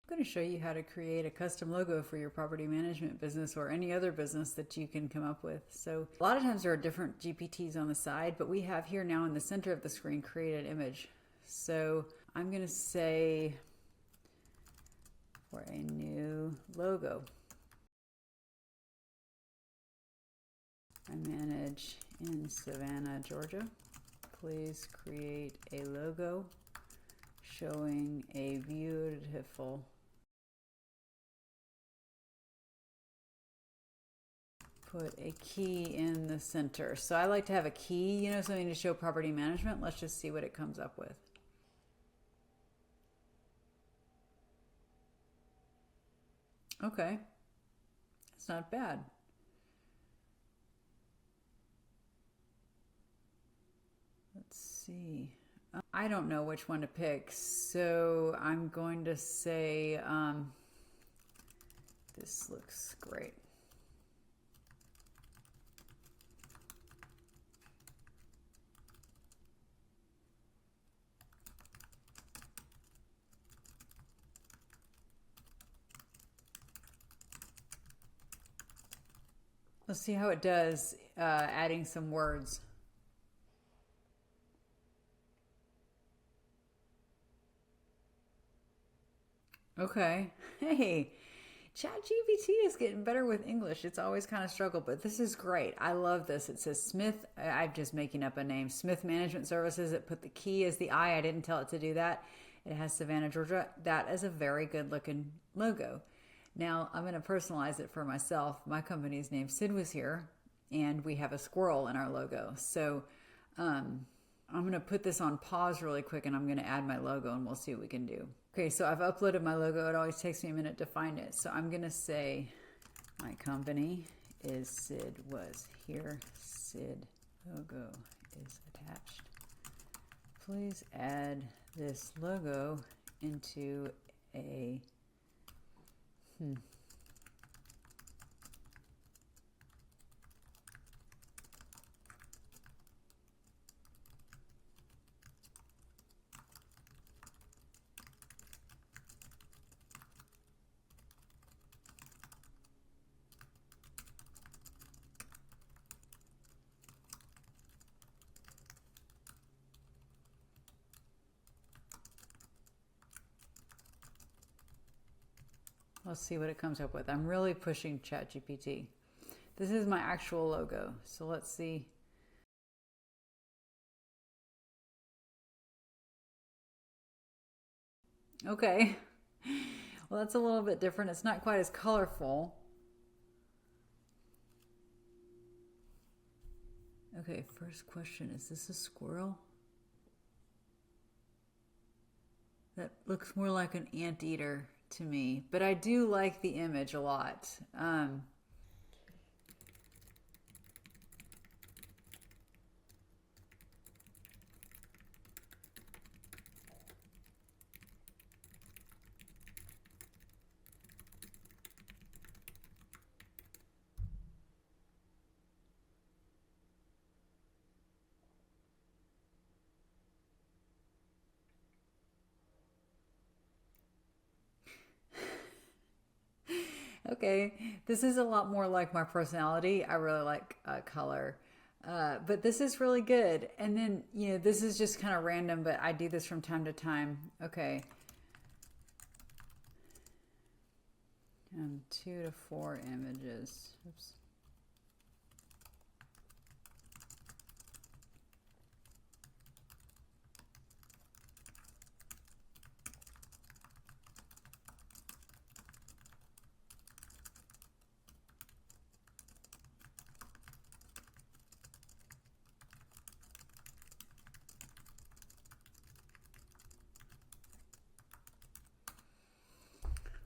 I'm going to show you how to create a custom logo for your property management business or any other business that you can come up with. So a lot of times there are different GPTs on the side, but we have here now in the center of the screen, create an image. So I'm going to say for a new logo, I manage in Savannah, Georgia. Please create a logo showing a beautiful put a key in the center. So I like to have a key, you know, something to show property management. Let's just see what it comes up with. Okay, it's not bad. Let's see. I don't know which one to pick, so I'm going to say this looks great. Let's see how it does adding some words. Okay. Hey, ChatGPT is getting better with English. It's always kind of struggled, but this is great. I love this. It says Smith, I'm just making up a name, Smith Management Services. It put the key as the I. I didn't tell it to do that. It has Savannah, Georgia. That is a very good looking logo. Now I'm going to personalize it for myself. My company's name, Sid Was Here, and we have a squirrel in our logo. So I'm going to put this on pause really quick and I'm going to add my logo and we'll see what we can do. Okay, so I've uploaded my logo. It always takes me a minute to find it. So I'm going to say my company is Sid Was Here. Sid logo is attached. Please add this logo into a Let's see what it comes up with. I'm really pushing ChatGPT. This is my actual logo. So let's see. Okay. Well, that's a little bit different. It's not quite as colorful. Okay, first question. Is this a squirrel? That looks more like an anteater to me, but I do like the image a lot. Okay, this is a lot more like my personality. I really like color. But this is really good. And then, you know, this is just kind of random, but I do this from time to time. Okay. 2 to 4 images. Oops.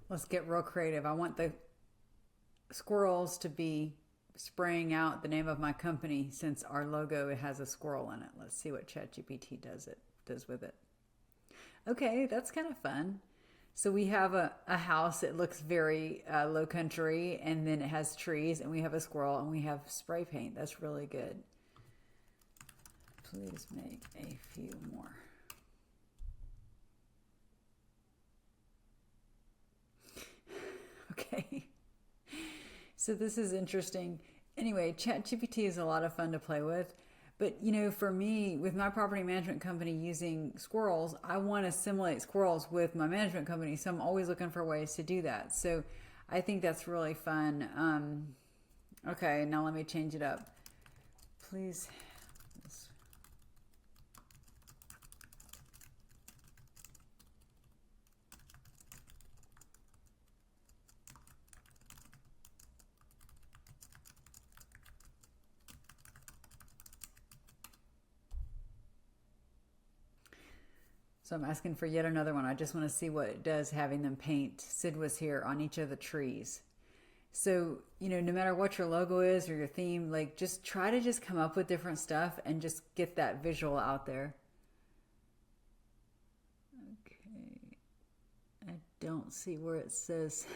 Let's get real creative. I want the squirrels to be spraying out the name of my company since our logo has a squirrel in it. Let's see what ChatGPT does with it. Okay, that's kind of fun. So we have a house. It looks very low country, and then it has trees, and we have a squirrel, and we have spray paint. That's really good. Please make a few more. Okay. So this is interesting. Anyway, ChatGPT is a lot of fun to play with. But, for me, with my property management company using squirrels, I want to simulate squirrels with my management company. So I'm always looking for ways to do that. So I think that's really fun. Okay, now let me change it up. Please. So I'm asking for yet another one. I just want to see what it does having them paint Sid was here on each of the trees. So, no matter what your logo is or your theme, like just try to just come up with different stuff and just get that visual out there. Okay. I don't see where it says.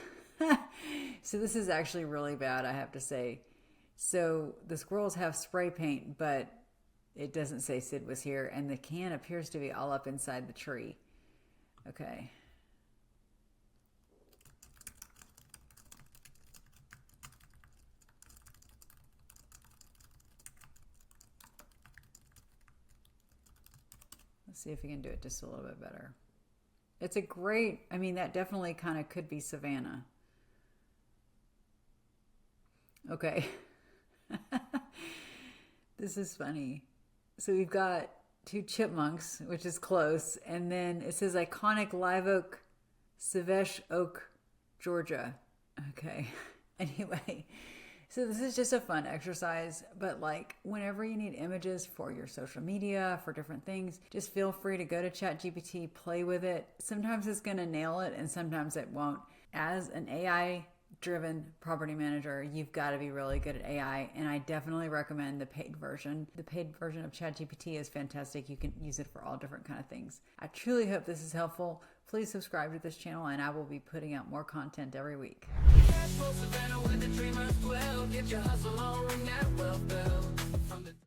So this is actually really bad, I have to say. So the squirrels have spray paint, but it doesn't say Sid was here, and the can appears to be all up inside the tree. Okay. Let's see if we can do it just a little bit better. It's a great, that definitely kind of could be Savannah. Okay. This is funny. So we've got two chipmunks, which is close. And then it says iconic live oak, Savesh Oak, Georgia. Okay. Anyway, so this is just a fun exercise, but like whenever you need images for your social media, for different things, just feel free to go to ChatGPT, play with it. Sometimes it's going to nail it and sometimes it won't. As an AI driven property manager, you've got to be really good at AI, and I definitely recommend the paid version. The paid version of ChatGPT is fantastic. You can use it for all different kind of things. I truly hope this is helpful. Please subscribe to this channel and I will be putting out more content every week.